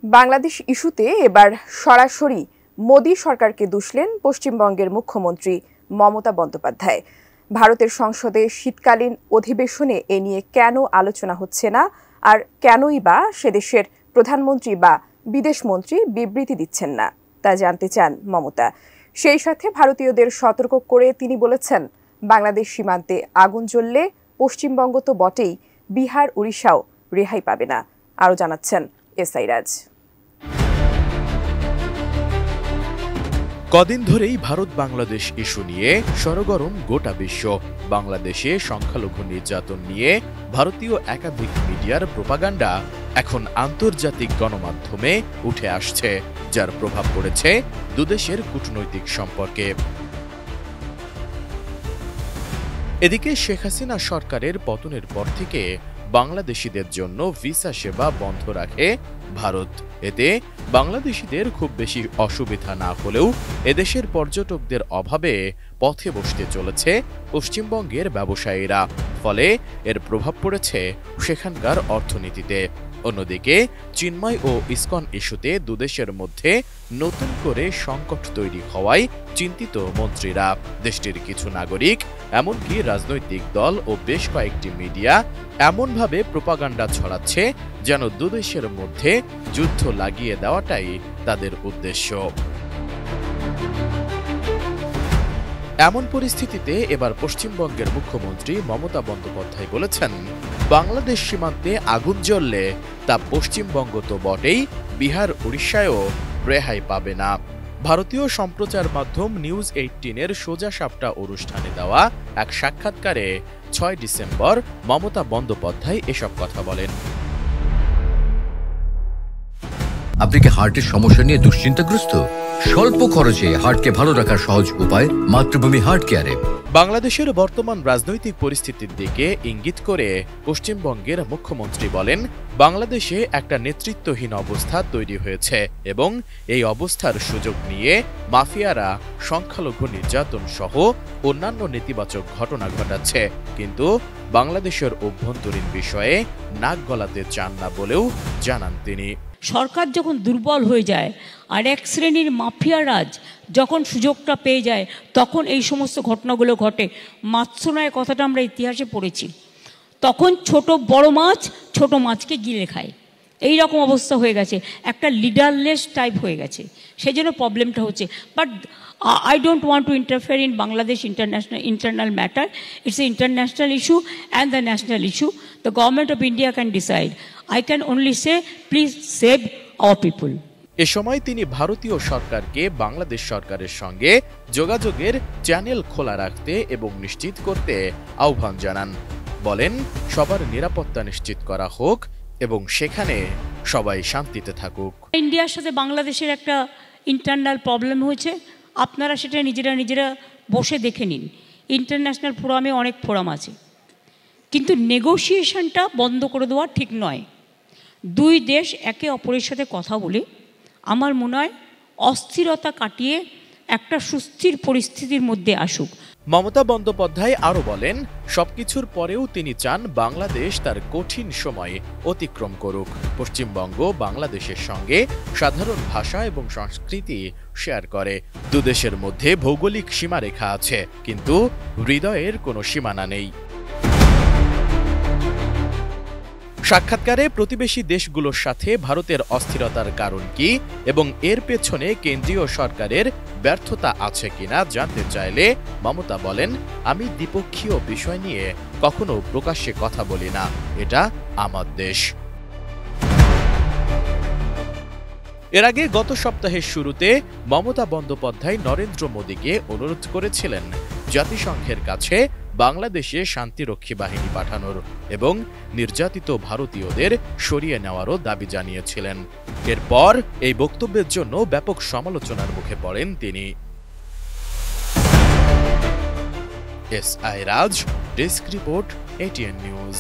বাংলাদেশ ইস্যুতে এবার সরাসরি মোদি সরকারকে দুষলেন পশ্চিমবঙ্গের মুখ্যমন্ত্রী মমতা বন্দ্যোপাধ্যায়। ভারতের সংসদে শীতকালীন অধিবেশনে এ নিয়ে কেন আলোচনা হচ্ছে না, আর কেনই বা সে দেশের প্রধানমন্ত্রী বা বিদেশমন্ত্রী বিবৃতি দিচ্ছেন না, তা জানতে চান মমতা। সেই সাথে ভারতীয়দের সতর্ক করে তিনি বলেছেন, বাংলাদেশ সীমান্তে আগুন জ্বললে পশ্চিমবঙ্গ তো বটেই, বিহার উড়িষ্যাও রেহাই পাবে না। আরও জানাচ্ছেন এসআই রাজ। কদিন ধরেই ভারত বাংলাদেশ ইস্যু নিয়ে সরগরম গোটা বিশ্ব। বাংলাদেশে সংখ্যালঘু নির্যাতন নিয়ে ভারতীয় একাধিক মিডিয়ার প্রোপাগান্ডা এখন আন্তর্জাতিক গণমাধ্যমে উঠে আসছে, যার প্রভাব পড়েছে দুদেশের কূটনৈতিক সম্পর্কে। এদিকে শেখ হাসিনা সরকারের পতনের পর থেকে বাংলাদেশিদের জন্য ভিসা সেবা বন্ধ রাখে ভারত। এতে বাংলাদেশিদের খুব বেশি অসুবিধা না হলেও এদেশের পর্যটকদের অভাবে পথে বসতে চলেছে পশ্চিমবঙ্গের ব্যবসায়ীরা, ফলে এর প্রভাব পড়েছে সেখানকার অর্থনীতিতে। অন্যদিকে চিন্ময় ও ইসকন ইস্যুতে দুদেশের মধ্যে নতুন করে সংকট তৈরি হওয়ায় চিন্তিত মন্ত্রীরা। দেশটির কিছু নাগরিক, এমনকি রাজনৈতিক দল ও বেশ কয়েকটি মিডিয়া এমনভাবে প্রোপাগান্ডা ছড়াচ্ছে যেন দুদেশের মধ্যে যুদ্ধ লাগিয়ে দেওয়াটাই তাদের উদ্দেশ্য। এমন পরিস্থিতিতে এবার পশ্চিমবঙ্গের মুখ্যমন্ত্রী মমতা বন্দ্যোপাধ্যায় বলেছেন, বাংলাদেশ সীমান্তে আগুন জ্বললে তা পশ্চিমবঙ্গ তো বটেই, বিহার উড়িষ্যায়ও রেহাই পাবে না। ভারতীয় সম্প্রচার মাধ্যম নিউজ 18-এর সোজা সাপটা অনুষ্ঠানে দেওয়া এক সাক্ষাৎকারে 6 ডিসেম্বর মমতা বন্দ্যোপাধ্যায় এসব কথা বলেন। আপনি কি হার্টের সমস্যা নিয়ে দুশ্চিন্তাগ্রস্ত? স্বল্প খরচে হার্টকে ভালো রাখার সহজ উপায় মাতৃভূমি হার্ট কেয়ারে। বাংলাদেশের বর্তমান রাজনৈতিক পরিস্থিতির দিকে ইঙ্গিত করে পশ্চিমবঙ্গের মুখ্যমন্ত্রী বলেন, বাংলাদেশে একটা নেতৃত্বহীন অবস্থা তৈরি হয়েছে এবং এই অবস্থার সুযোগ নিয়ে মাফিয়ারা সংখ্যালঘু নির্যাতন সহ অন্যান্য নেতিবাচক ঘটনা ঘটাচ্ছে, কিন্তু বাংলাদেশের অভ্যন্তরীণ বিষয়ে নাক গলাতে চান না বলেও জানান তিনি। সরকার যখন দুর্বল হয়ে যায় আর এক শ্রেণীর মাফিয়া রাজ যখন সুযোগটা পেয়ে যায়, তখন এই সমস্ত ঘটনাগুলো ঘটে। মাৎস্যনায় কথাটা আমরা ইতিহাসে পড়েছি। তখন ছোট মাছকে গিলে খায়, এই রকম অবস্থা হয়ে গেছে, একটা লিডারলেস টাইপ হয়ে গেছে, সেই জন্য প্রবলেমটা হচ্ছে। But I don't want to interfere in Bangladesh internal matter. It's an international issue and the national issue. The government of India can decide. I can only say, please save our people. এ সময় তিনি ভারতীয় সরকারকে বাংলাদেশ সরকারের সঙ্গে যোগাযোগের channel খোলা রাখতে এবং নিশ্চিত করতে আহ্বান জানান। বলেন, সবার নিরাপত্তা নিশ্চিত করা হোক এবং সেখানে সবাই শান্তিতে থাকুক। ইন্ডিয়ার সাথে বাংলাদেশের একটা ইন্টারনাল প্রবলেম হয়েছে, আপনারা সেটা নিজেরা বসে দেখে নিন। ইন্টারন্যাশনাল ফোরামে অনেক ফোরাম আছে, কিন্তু নেগোসিয়েশনটা বন্ধ করে দেওয়া ঠিক নয়। দুই দেশ একে অপরের সাথে কথা বলে আমার মনে হয় অস্থিরতা কাটিয়ে একটা সুস্থির পরিস্থিতির মধ্যে আসুক। মমতা বন্দ্যোপাধ্যায় আরও বলেন, সবকিছুর পরেও তিনি চান বাংলাদেশ তার কঠিন সময়ে অতিক্রম করুক। পশ্চিমবঙ্গ বাংলাদেশের সঙ্গে সাধারণ ভাষা এবং সংস্কৃতি শেয়ার করে। দুদেশের মধ্যে ভৌগোলিক সীমারেখা আছে, কিন্তু হৃদয়ের কোনো সীমানা নেই। সাক্ষাৎকারে প্রতিবেশী দেশগুলোর সাথে ভারতের অস্থিরতার কারণ কি এবং এর পেছনে কেন্দ্রীয় সরকারের ব্যর্থতা আছে কিনা জানতে চাইলে মমতা বলেন, আমি দ্বিপক্ষীয় বিষয় নিয়ে কখনো প্রকাশ্যে কথা বলি না, এটা আমার দেশ। এর আগে গত সপ্তাহের শুরুতে মমতা বন্দ্যোপাধ্যায় নরেন্দ্র মোদীকে অনুরোধ করেছিলেন জাতিসংঘের কাছে বাংলাদেশে শান্তিরক্ষী বাহিনী পাঠানোর এবং নির্যাতিত ভারতীয়দের সরিয়ে নেওয়ারও দাবি জানিয়েছিলেন। এরপর এই বক্তব্যের জন্য ব্যাপক সমালোচনার মুখে পড়েন তিনি। এসআই রাজ, ডেস্ক রিপোর্ট, ATN নিউজ।